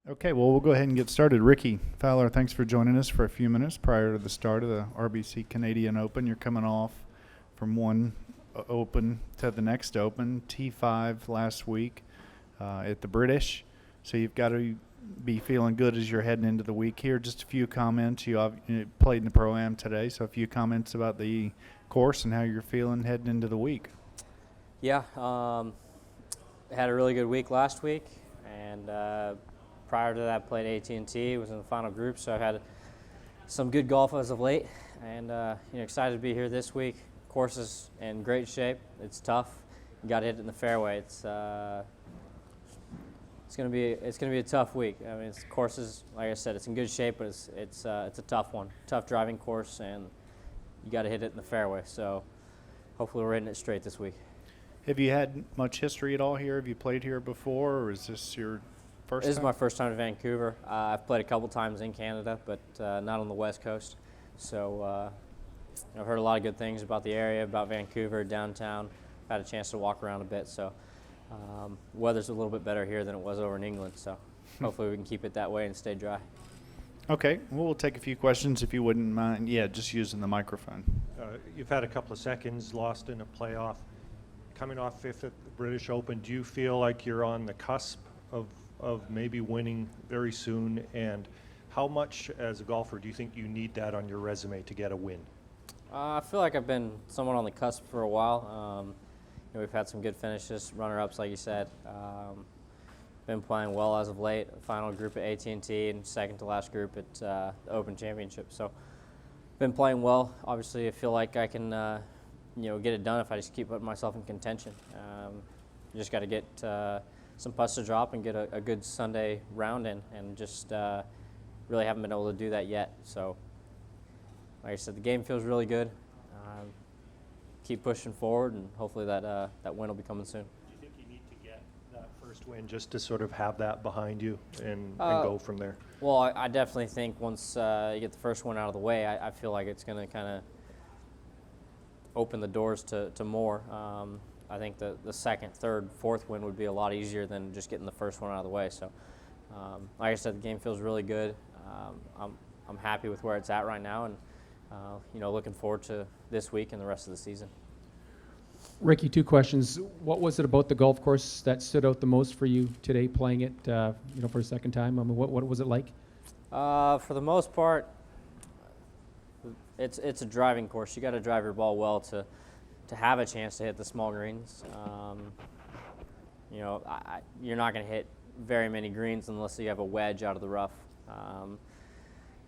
Okay, well, we'll go ahead and get started. Rickie Fowler, thanks for joining us for a few minutes prior to the start of the RBC Canadian Open. You're coming off from one Open to the next Open, T5 last week at the British. So you've got to be feeling good as you're heading into the week here. Just a few comments. You played in the Pro-Am today, so a few comments about the course and how you're feeling heading into the week. Yeah, had a really good week last week, and prior to that, played AT&T, was in the final group, so I've had some good golf as of late, and excited to be here this week. Course is in great shape. It's tough. You got to hit it in the fairway. It's gonna be a tough week. I mean, course is, like I said, it's in good shape, but it's a tough one, tough driving course, and you got to hit it in the fairway. So hopefully we're hitting it straight this week. Have you had much history at all here? Have you played here before, or is this your first time? This is my first time to Vancouver. I've played a couple times in Canada, but not on the West Coast. So I've heard a lot of good things about the area, about Vancouver, downtown. Had a chance to walk around a bit, so weather's a little bit better here than it was over in England. So hopefully we can keep it that way and stay dry. Okay, well, we'll take a few questions if you wouldn't mind. Yeah, just using the microphone. You've had a couple of seconds lost in a playoff. Coming off fifth at the British Open, do you feel like you're on the cusp of maybe winning very soon? And how much as a golfer do you think you need that on your resume to get a win? I feel like I've been somewhat on the cusp for a while. We've had some good finishes, runner-ups, like you said. Been playing well as of late. Final group at AT&T and second to last group at the Open Championship. So, been playing well. Obviously, I feel like I can, get it done if I just keep putting myself in contention. You just got to get some putts to drop and get a good Sunday round in, and just really haven't been able to do that yet. So, like I said, the game feels really good. Keep pushing forward, and hopefully that win will be coming soon. Do you think you need to get that first win just to sort of have that behind you and go from there? Well, I definitely think once you get the first one out of the way, I feel like it's going to kind of open the doors to more. I think the second, third, fourth win would be a lot easier than just getting the first one out of the way. So, like I said, the game feels really good. I'm happy with where it's at right now, and looking forward to this week and the rest of the season. Rickie, two questions. What was it about the golf course that stood out the most for you today, playing it, for a second time? I mean, what was it like? For the most part, it's a driving course. You got to drive your ball well to have a chance to hit the small greens. You're not going to hit very many greens unless you have a wedge out of the rough.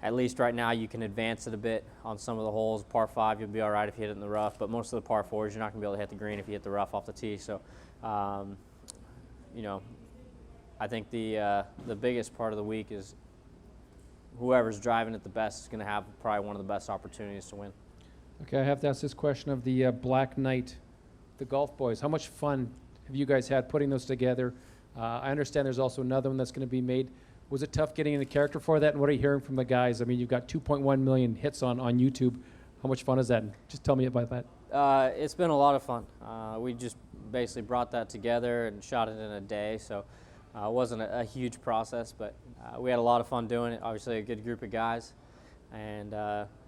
At least right now you can advance it a bit on some of the holes. Par 5, you'll be all right if you hit it in the rough, but most of the par 4s, you're not going to be able to hit the green if you hit the rough off the tee. So, I think the biggest part of the week is whoever's driving it the best is going to have probably one of the best opportunities to win. Okay, I have to ask this question of the Black Knight, the golf boys. How much fun have you guys had putting those together? I understand there's also another one that's going to be made. Was it tough getting in the character for that? And what are you hearing from the guys? I mean, you've got 2.1 million hits on YouTube. How much fun is that? Just tell me about that. It's been a lot of fun. We just basically brought that together and shot it in a day. So it wasn't a huge process, but we had a lot of fun doing it. Obviously, a good group of guys. And,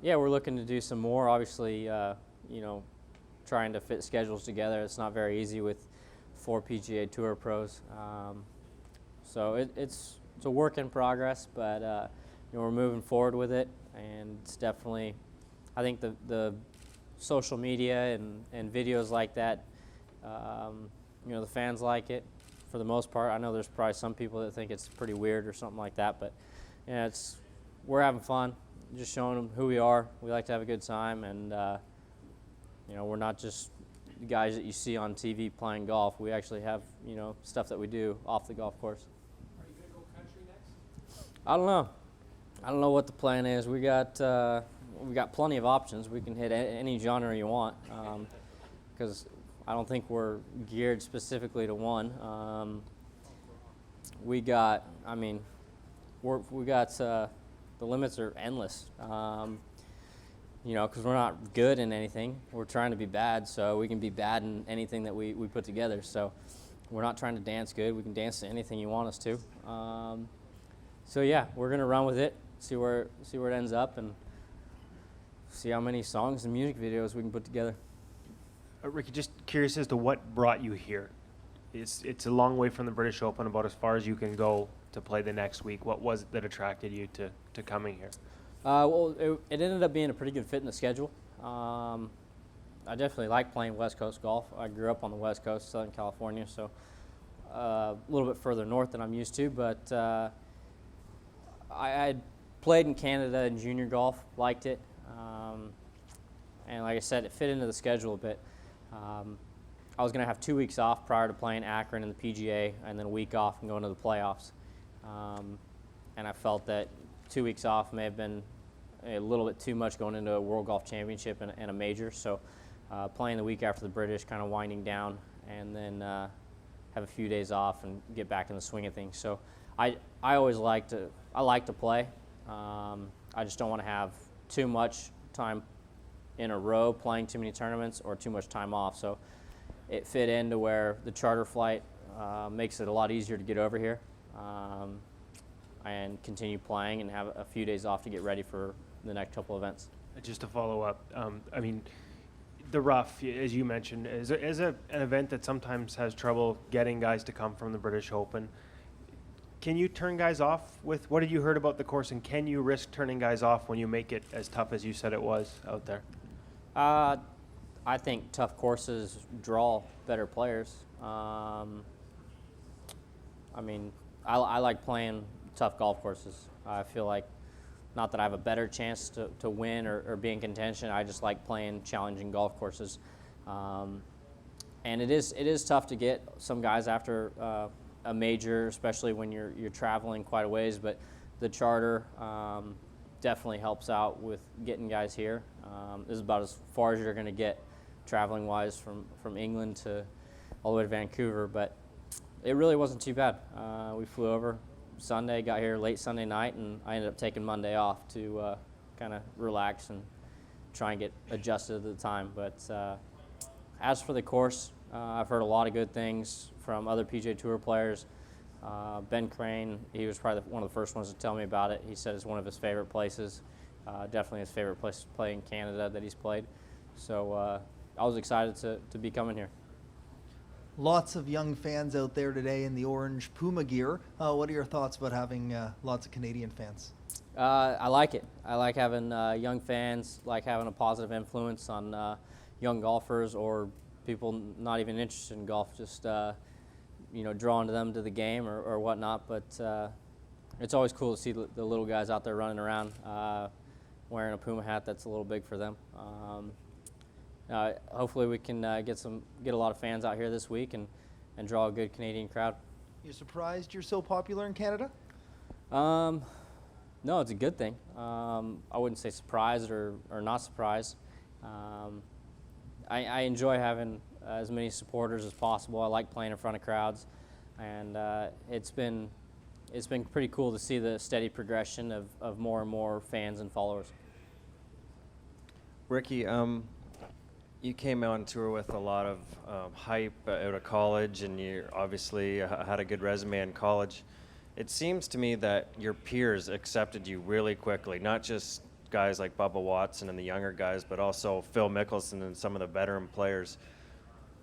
we're looking to do some more. Obviously, trying to fit schedules together. It's not very easy with 4 PGA Tour pros. So it's a work in progress, but we're moving forward with it, and it's definitely, I think the social media and videos like that, the fans like it for the most part. I know there's probably some people that think it's pretty weird or something like that, but we're having fun, just showing them who we are. We like to have a good time, and we're not just the guys that you see on TV playing golf. We actually have stuff that we do off the golf course. I don't know. I don't know what the plan is. We got plenty of options. We can hit any genre you want, because I don't think we're geared specifically to one. The limits are endless. Because we're not good in anything. We're trying to be bad, so we can be bad in anything that we put together. So we're not trying to dance good. We can dance to anything you want us to. So yeah, we're gonna run with it, see where it ends up, and see how many songs and music videos we can put together. Rickie, just curious as to what brought you here. It's a long way from the British Open, about as far as you can go to play the next week. What was it that attracted you to coming here? Well, it ended up being a pretty good fit in the schedule. I definitely like playing West Coast golf. I grew up on the West Coast, Southern California, so a little bit further north than I'm used to, but I had played in Canada in junior golf, liked it, and like I said, it fit into the schedule a bit. I was going to have 2 weeks off prior to playing Akron in the PGA, and then a week off and going to the playoffs. And I felt that 2 weeks off may have been a little bit too much going into a World Golf Championship and a major. So playing the week after the British, kind of winding down, and then have a few days off and get back in the swing of things. So I always like to play. I just don't want to have too much time in a row playing too many tournaments or too much time off. So it fit into where the charter flight makes it a lot easier to get over here and continue playing and have a few days off to get ready for the next couple events. Just to follow up, I mean, the rough, as you mentioned, is an event that sometimes has trouble getting guys to come from the British Open. Can you turn guys off with what have you heard about the course, and can you risk turning guys off when you make it as tough as you said it was out there? I think tough courses draw better players. I mean, I like playing tough golf courses. I feel like, not that I have a better chance to win or be in contention, I just like playing challenging golf courses. And it is tough to get some guys after a major, especially when you're traveling quite a ways, but the charter definitely helps out with getting guys here. This is about as far as you're going to get traveling-wise from England to all the way to Vancouver, but it really wasn't too bad. We flew over Sunday, got here late Sunday night, and I ended up taking Monday off to kind of relax and try and get adjusted to the time. But as for the course, I've heard a lot of good things from other PGA Tour players. Ben Crane, he was probably one of the first ones to tell me about it. He said it's one of his favorite places, definitely his favorite place to play in Canada that he's played. So I was excited to be coming here. Lots of young fans out there today in the orange Puma gear. What are your thoughts about having lots of Canadian fans? I like it. I like having young fans, like having a positive influence on young golfers or people not even interested in golf, just drawn to them to the game or whatnot. But it's always cool to see the little guys out there running around wearing a Puma hat that's a little big for them. Hopefully we can get a lot of fans out here this week and draw a good Canadian crowd. You're surprised you're so popular in Canada? No, it's a good thing. I wouldn't say surprised or not surprised. I enjoy having as many supporters as possible. I like playing in front of crowds, and it's been pretty cool to see the steady progression of more and more fans and followers. Rickie, you came on tour with a lot of hype out of college, and you obviously had a good resume in college. It seems to me that your peers accepted you really quickly, not just guys like Bubba Watson and the younger guys, but also Phil Mickelson and some of the veteran players.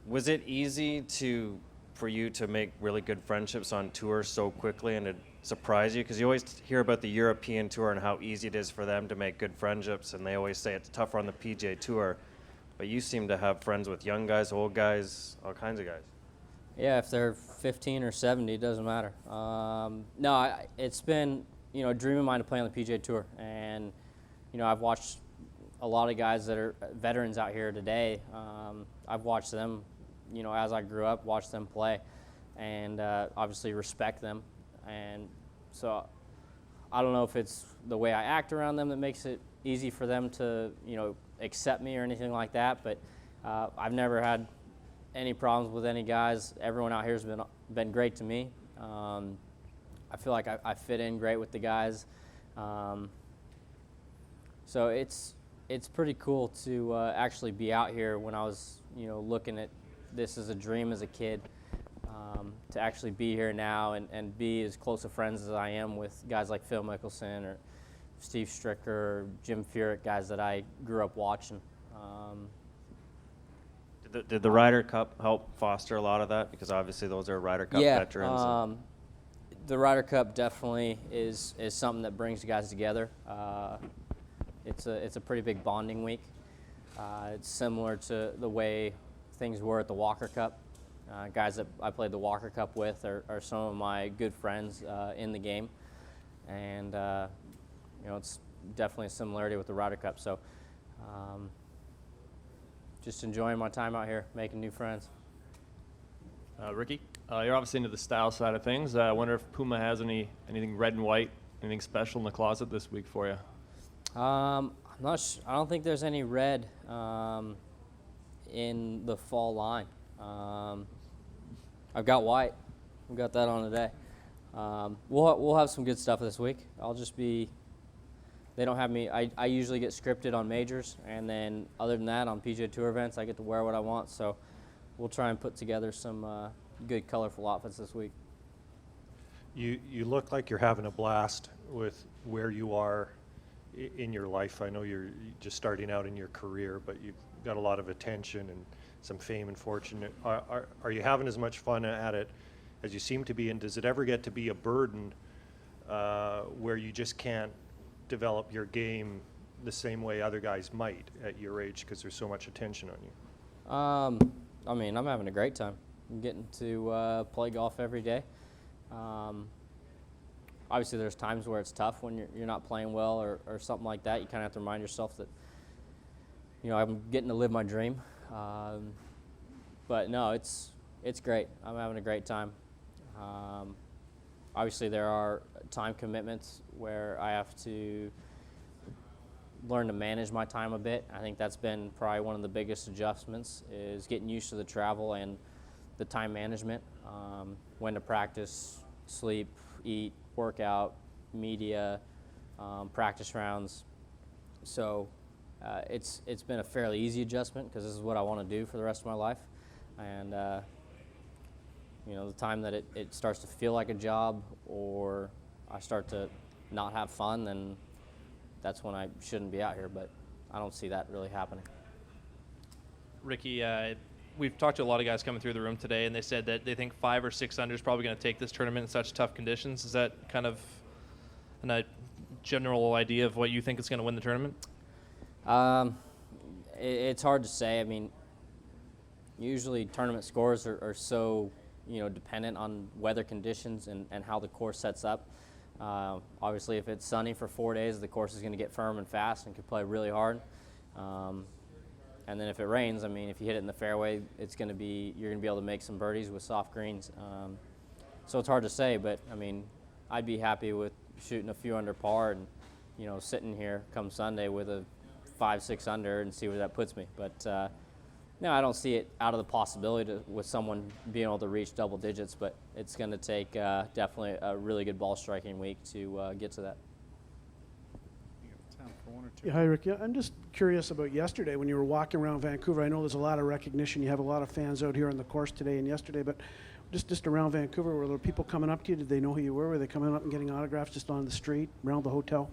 Was it easy for you to make really good friendships on tour so quickly, and it surprised you? Because you always hear about the European Tour and how easy it is for them to make good friendships, and they always say it's tougher on the PGA Tour. But you seem to have friends with young guys, old guys, all kinds of guys. Yeah, if they're 15 or 70, it doesn't matter. No, it's been a dream of mine to play on the PGA Tour, and I've watched a lot of guys that are veterans out here today. I've watched them, as I grew up, watched them play, and obviously respect them. And so I don't know if it's the way I act around them that makes it easy for them to accept me or anything like that, but I've never had any problems with any guys. Everyone out here has been great to me. I feel like I fit in great with the guys. So it's pretty cool to actually be out here when I was looking at this as a dream as a kid. to actually be here now and be as close of friends as I am with guys like Phil Mickelson or Steve Stricker or Jim Furyk, guys that I grew up watching. Did the Ryder Cup help foster a lot of that? Because obviously those are Ryder Cup veterans. The Ryder Cup definitely is something that brings you guys together. It's a pretty big bonding week. It's similar to the way things were at the Walker Cup. Guys that I played the Walker Cup with are some of my good friends in the game, and you know, it's definitely a similarity with the Ryder Cup. So just enjoying my time out here, making new friends. Rickie, you're obviously into the style side of things. I wonder if Puma has anything red and white, anything special in the closet this week for you? I'm not I don't think there's any red in the fall line. I've got white. I've got that on today. We'll have some good stuff this week. I'll just be. They don't have me. I usually get scripted on majors, and then other than that, on PGA Tour events, I get to wear what I want. So we'll try and put together some good, colorful outfits this week. You look like you're having a blast with where you are in your life. I know you're just starting out in your career, but you've got a lot of attention and some fame and fortune. Are you having as much fun at it as you seem to be, and does it ever get to be a burden where you just can't develop your game the same way other guys might at your age because there's so much attention on you? I mean, I'm having a great time. I'm getting to play golf every day. Obviously, there's times where it's tough when you're not playing well or something like that. You kind of have to remind yourself that, you know, I'm getting to live my dream. But no, it's great. I'm having a great time. Obviously, there are time commitments where I have to learn to manage my time a bit. I think that's been probably one of the biggest adjustments, is getting used to the travel and the time management, when to practice, sleep, eat, workout, media, practice rounds. So it's been a fairly easy adjustment because this is what I want to do for the rest of my life. And you know, the time that it starts to feel like a job or I start to not have fun, then that's when I shouldn't be out here, but I don't see that really happening. Rickie, we've talked to a lot of guys coming through the room today, and they said that they think 5 or 6 under is probably going to take this tournament in such tough conditions. Is that kind of a general idea of what you think is going to win the tournament? It's hard to say. I mean, usually tournament scores are so, you know, dependent on weather conditions and how the course sets up. Obviously, if it's sunny for 4 days, the course is going to get firm and fast and could play really hard. And then if it rains, I mean, if you hit it in the fairway, you're going to be able to make some birdies with soft greens. So it's hard to say, but I mean, I'd be happy with shooting a few under par and, you know, sitting here come Sunday with a 5-6 under and see where that puts me. But no, I don't see it out of the possibility with someone being able to reach double digits, but it's going to take definitely a really good ball striking week to get to that. Time for one or two. Yeah, hi, Rick. Yeah, I'm just curious about yesterday when you were walking around Vancouver. I know there's a lot of recognition. You have a lot of fans out here on the course today and yesterday, but just around Vancouver, were there people coming up to you? Did they know who you were? Were they coming up and getting autographs just on the street, around the hotel?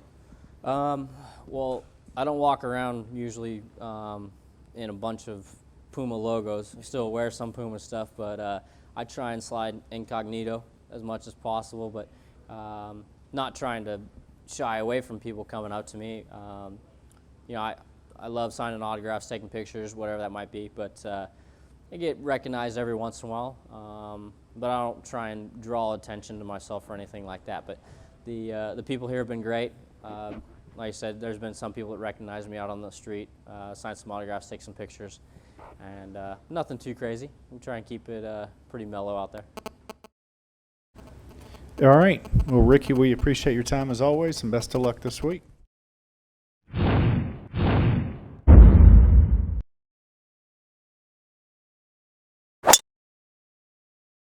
Well, I don't walk around usually in a bunch of Puma logos. I still wear some Puma stuff, but I try and slide incognito as much as possible, but not trying to shy away from people coming up to me. You know, I love signing autographs, taking pictures, whatever that might be, but I get recognized every once in a while, but I don't try and draw attention to myself or anything like that. But the people here have been great. Like I said, there's been some people that recognize me out on the street, sign some autographs, take some pictures, and nothing too crazy. We try and keep it pretty mellow out there. All right. Well, Rickie, we appreciate your time as always, and best of luck this week.